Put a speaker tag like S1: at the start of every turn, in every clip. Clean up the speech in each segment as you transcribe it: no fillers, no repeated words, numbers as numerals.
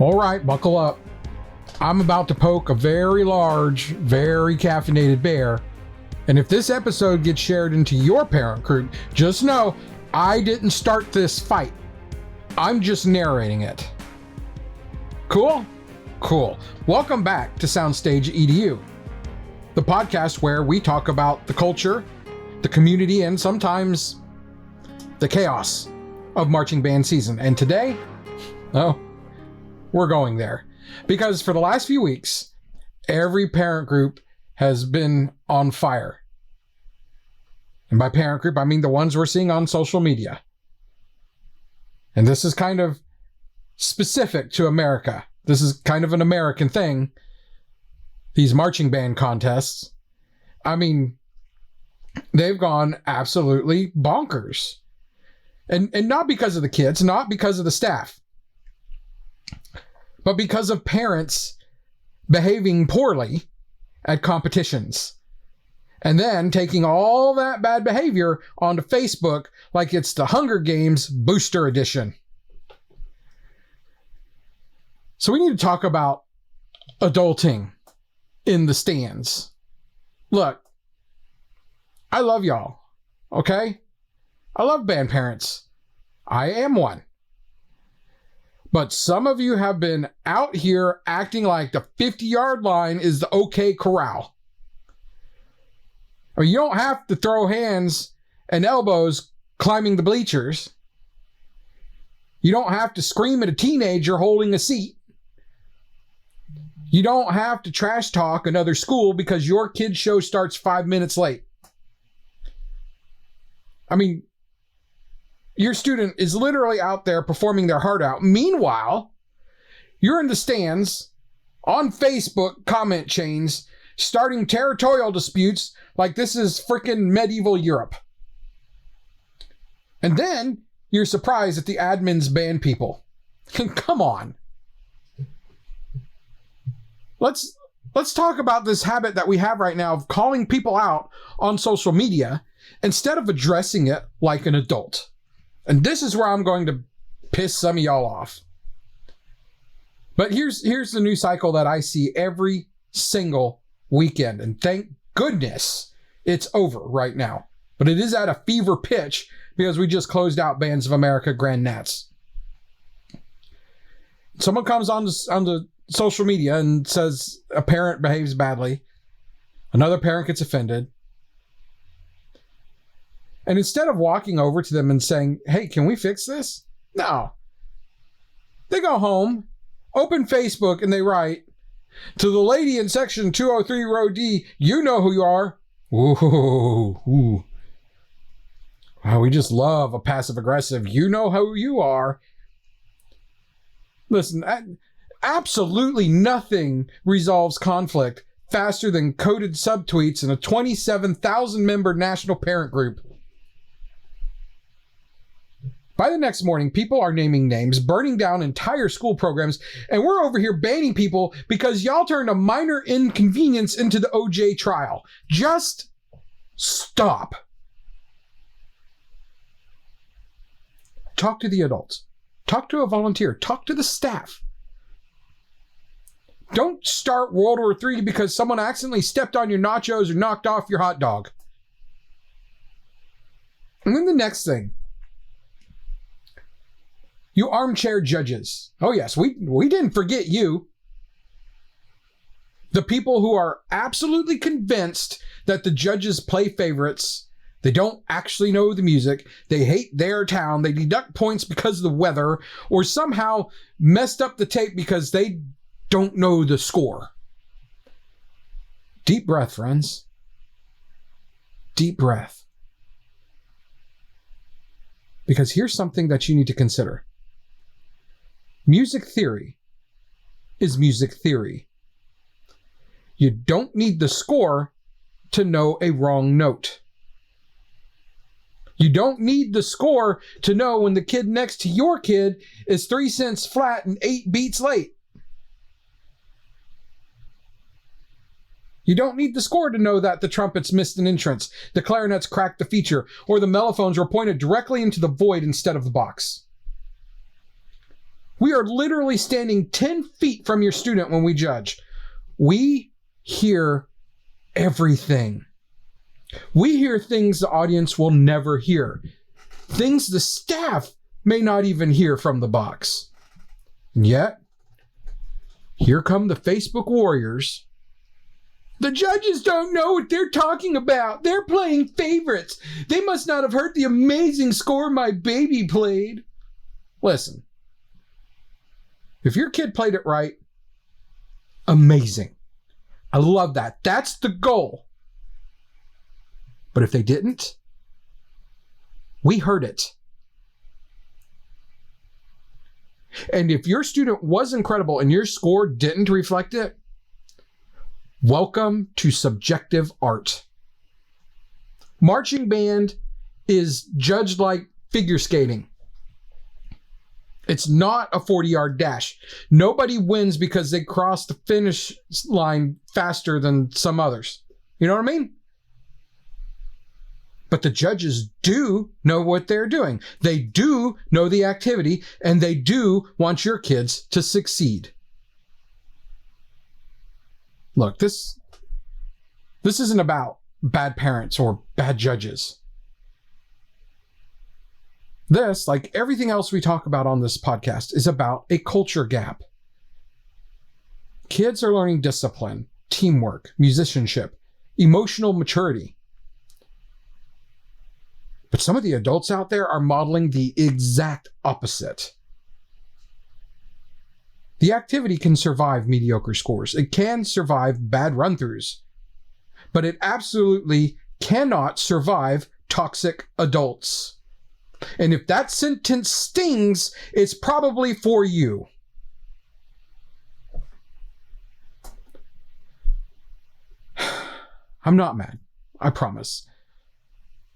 S1: All right, buckle up. I'm about to poke a very large, very caffeinated bear. And if this episode gets shared into your parent group, just know I didn't start this fight. I'm just narrating it. Cool? Cool. Welcome back to SoundstageEDU, the podcast where we talk about the culture, the community, and sometimes the chaos of marching band season. And today, we're going there. Because for the last few weeks, every parent group has been on fire. And by parent group, I mean the ones we're seeing on social media. And this is kind of specific to America. This is kind of an American thing. These marching band contests. I mean, they've gone absolutely bonkers. And not because of the kids, not because of the staff, but because of parents behaving poorly at competitions and then taking all that bad behavior onto Facebook like it's the Hunger Games Booster Edition. So we need to talk about adulting in the stands. Look, I love y'all, okay? I love band parents. I am one. But some of you have been out here acting like the 50-yard line is the OK Corral. Or you don't have to throw hands and elbows climbing the bleachers. You don't have to scream at a teenager holding a seat. You don't have to trash talk another school because your kid's show starts 5 minutes late. I mean, your student is literally out there performing their heart out. Meanwhile, you're in the stands, on Facebook comment chains, starting territorial disputes like this is freaking medieval Europe. And then you're surprised that the admins ban people. Come on. Let's talk about this habit that we have right now of calling people out on social media instead of addressing it like an adult. And this is where I'm going to piss some of y'all off. But here's the new cycle that I see every single weekend. And thank goodness it's over right now. But it is at a fever pitch because we just closed out Bands of America Grand Nats. Someone comes on the social media and says a parent behaves badly. Another parent gets offended. And instead of walking over to them and saying, hey, can we fix this? No. They go home, open Facebook, and they write, to the lady in section 203 row D, you know who you are. Ooh. Wow, we just love a passive-aggressive, you know who you are. Listen, absolutely nothing resolves conflict faster than coded subtweets in a 27,000-member national parent group. By the next morning, people are naming names, burning down entire school programs, and we're over here banning people because y'all turned a minor inconvenience into the OJ trial. Just stop. Talk to the adults. Talk to a volunteer. Talk to the staff. Don't start World War III because someone accidentally stepped on your nachos or knocked off your hot dog. And then the next thing. You armchair judges. Oh yes, we didn't forget you. The people who are absolutely convinced that the judges play favorites. They don't actually know the music. They hate their town. They deduct points because of the weather or somehow messed up the tape because they don't know the score. Deep breath, friends. Deep breath. Because here's something that you need to consider. Music theory is music theory. You don't need the score to know a wrong note. You don't need the score to know when the kid next to your kid is 3 cents flat and 8 beats late. You don't need the score to know that the trumpets missed an entrance, the clarinets cracked the feature, or the mellophones were pointed directly into the void instead of the box. We are literally standing 10 feet from your student when we judge. We hear everything. We hear things the audience will never hear. Things the staff may not even hear from the box. And yet, here come the Facebook warriors. The judges don't know what they're talking about. They're playing favorites. They must not have heard the amazing score my baby played. Listen, if your kid played it right, amazing. I love that. That's the goal. But if they didn't, we heard it. And if your student was incredible and your score didn't reflect it, welcome to subjective art. Marching band is judged like figure skating. It's not a 40-yard dash. Nobody wins because they cross the finish line faster than some others. You know what I mean? But the judges do know what they're doing. They do know the activity, and they do want your kids to succeed. Look, this isn't about bad parents or bad judges. This, like everything else we talk about on this podcast, is about a culture gap. Kids are learning discipline, teamwork, musicianship, emotional maturity. But some of the adults out there are modeling the exact opposite. The activity can survive mediocre scores. It can survive bad run-throughs. But it absolutely cannot survive toxic adults. And if that sentence stings, it's probably for you. I'm not mad. I promise.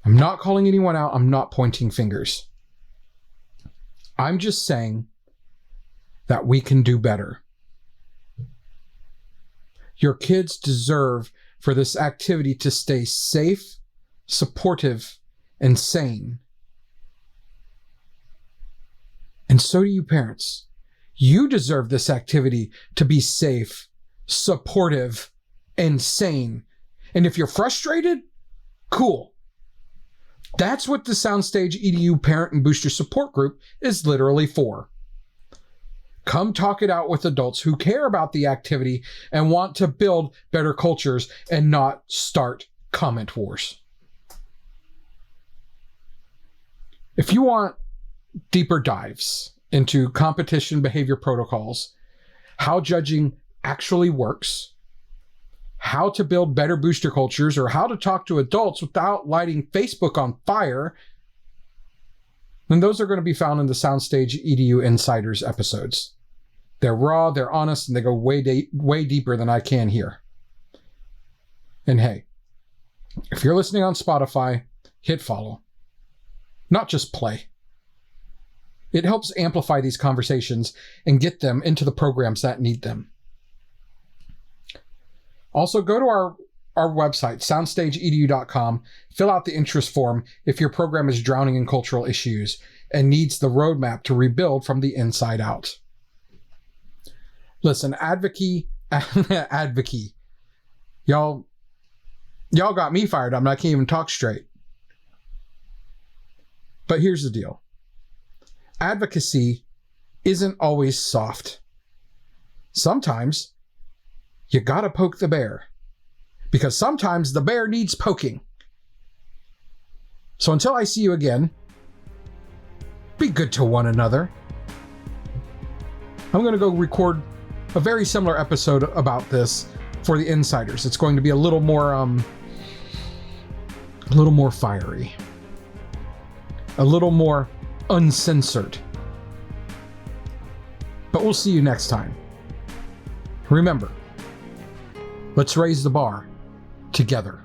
S1: I'm not calling anyone out. I'm not pointing fingers. I'm just saying that we can do better. Your kids deserve for this activity to stay safe, supportive, and sane. And so do you parents. You deserve this activity to be safe, supportive, and sane. And if you're frustrated, cool. That's what the SoundstageEDU Parent and Booster Support Group is literally for. Come talk it out with adults who care about the activity and want to build better cultures and not start comment wars. If you want deeper dives into competition behavior protocols, how judging actually works, how to build better booster cultures, or how to talk to adults without lighting Facebook on fire, then those are going to be found in the SoundstageEDU Insiders episodes. They're raw, they're honest, and they go way deeper than I can here. And hey, if you're listening on Spotify, hit follow. Not just play. It helps amplify these conversations and get them into the programs that need them. Also, go to our website, SoundstageEDU.com, fill out the interest form if your program is drowning in cultural issues and needs the roadmap to rebuild from the inside out. Listen, advocacy. Y'all got me fired up and I can't even talk straight. But here's the deal. Advocacy isn't always soft. Sometimes you gotta poke the bear, because sometimes the bear needs poking. So until I see you again, be good to one another. I'm gonna go record a very similar episode about this for the Insiders. It's going to be a little more fiery, a little more uncensored. But we'll see you next time. Remember, let's raise the bar together.